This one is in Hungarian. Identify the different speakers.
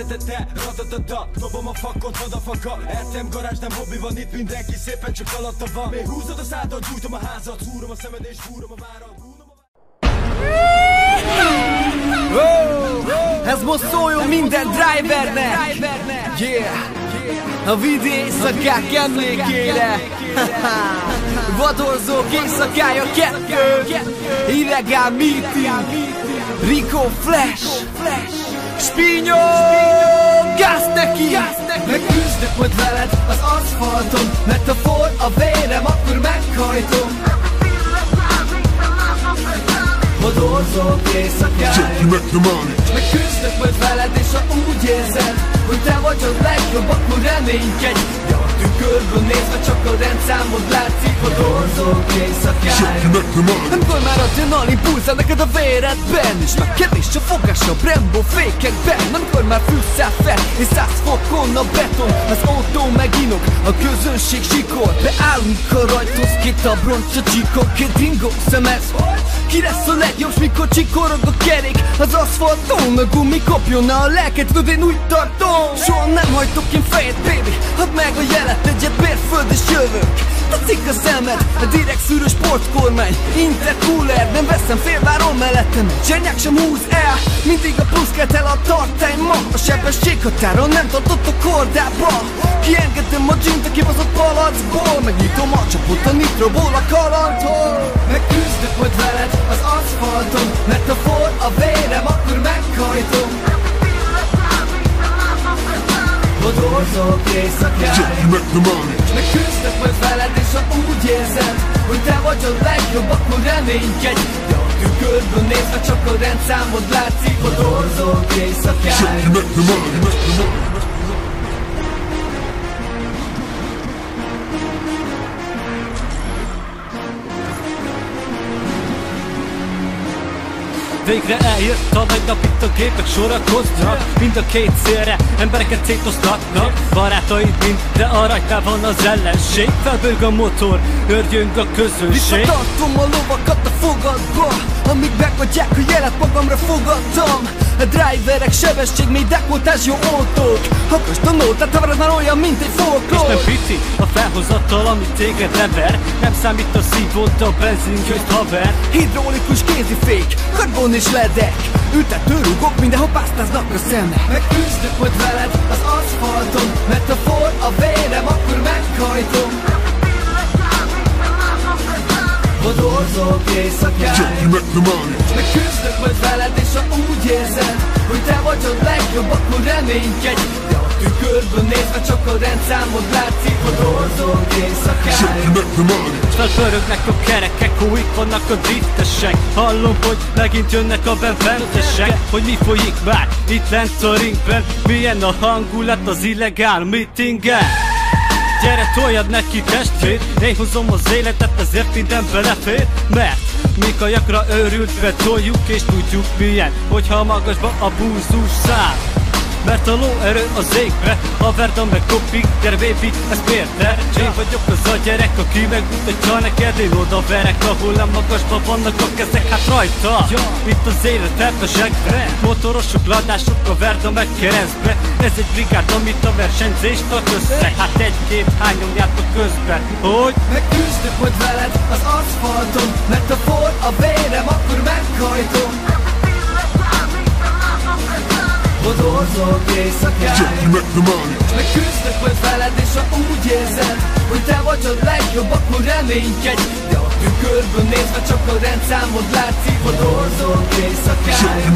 Speaker 1: kezdete, ratatata. Dobom a fakot, vadafaka. RTM garázs, nem hobbi van itt, mindenki szépen csak alatta van. Még húzod a szádat, gyújtom a házat, szúrom a szemed és fúrom a várat.
Speaker 2: Ez most szóljon minden drivernek. Yeah. A vidék éjszakák emlékére. Vadorzók éjszakája 2. Illegál meeting. Rico Flash. Spinyó, gáz neki.
Speaker 1: Megküzdök majd veled az aszfalton, mert ha forr a vérem, akkor meghajtom. Vadorzók éjszakája. Megküzdök majd veled, és ha úgy érzed, hogy te vagy a legjobb, akkor reménykedj. De a tükörből nézve csak a rendszámod látszik. Vadorzók éjszakája.
Speaker 2: Amikor már adrenalin pulzál neked a véredben, és már kevés a fogás a Brembo fékekben. Amikor már fűszel fel, és 100 fokon a beton, az autó meginok, a közönség sikor. Beállunk a rajthoz, két abroncs a csíkok, két ringó szemez. Ki lesz a legjobb, mikor csikorog a kerék az aszfalton? A gumi kopjon a lelket, tudod, én úgy tartom. Soha nem hajtok én fejet, baby, hadd meg a jelet, egyet bérföld és jövök. Tetszik a szemed, a direkt szűrő sportkormány, intercooler, nem veszem félváron mellettem. Zsenyák sem húz el, mindig a plusz kelt el a tartály ma. A sebességhatáron nem tartott a kordába. Kiengedem a dzsint a kibaszott palacból, megnyitom a csapot a nitroból a kalandtól.
Speaker 1: Megküzdök majd veled az aszfalton, mert ha forr a vérem, akkor meghajtom. Vadorzók éjszakája. Megküzdök majd veled, és ha úgy érzed, hogy te vagy a legjobb, akkor reménykedj. De a tükörből nézve csak a rendszámod látszik. Vadorzók éjszakája.
Speaker 3: Végre eljött a nagy nap, itt a gépek sorakoznak. Mind a két szélre embereket szétosztatnak. Barátaid mind, de a rajtán van az ellenség. Felbőg a motor, örjönk a közönség.
Speaker 2: Visszatartom a lovakat a fogadba, amíg megadják a jelet, magamra fogadtam. A driverek sebesség, mély dekoltás, jó autók. Hakasd a nótát, ha már olyan, mint egy folklór.
Speaker 3: És nem piti a felhozattal, ami téged lever. Nem számít a szívód, a benzingőzt haver.
Speaker 2: Hidraulikus kézifék, karbon és ledek. Ültető rúgok, mindenhol pásztáznak a szemek.
Speaker 1: Megküzdök majd veled az aszfalton, mert ha forr a vérem, akkor meghajtom. Vadorzók éjszakája. Megküzdök majd veled, és ha úgy érzed, hogy te vagy a legjobb, akkor reménykedj. De a tükörből nézve csak a rendszámod látszik. Vadorzók éjszakája.
Speaker 3: Felpörögnek a kerekek, hóik vannak a driftesek. Hallom, hogy megint jönnek a benfentesek. Hogy mi folyik már itt lent a ringben, milyen a hangulat az illegál meetingen. Gyere, toljad neki testvér, én hozom az életet, ezért minden belefér. Mert mi kajakra őrültve toljuk, és tudjuk milyen, hogyha magasba a búzus száll. Mert a lóerő az égbe, a verda meg kopik, gyere baby, ez mérte. Én vagyok az a gyerek, aki megmutatja neked, én oda verek, ahol nem magasban vannak a kezek, hát rajta. Itt az élet elpesegve, motorosok, ladások, a verda meg keresztbe. Ez egy brigád, amit a versenyzést tart össze, hát egy-két hányan játok közben, hogy
Speaker 1: megküzdök majd veled az aszfalton, mert ha forr a vérem, akkor meghajtom. Vadorzók éjszakája. Megküzdök majd veled, és ha úgy érzed, hogy te vagy a legjobb, akkor reménykedj. De a tükörből nézve csak a rendszámod látszik. Vadorzók éjszakája.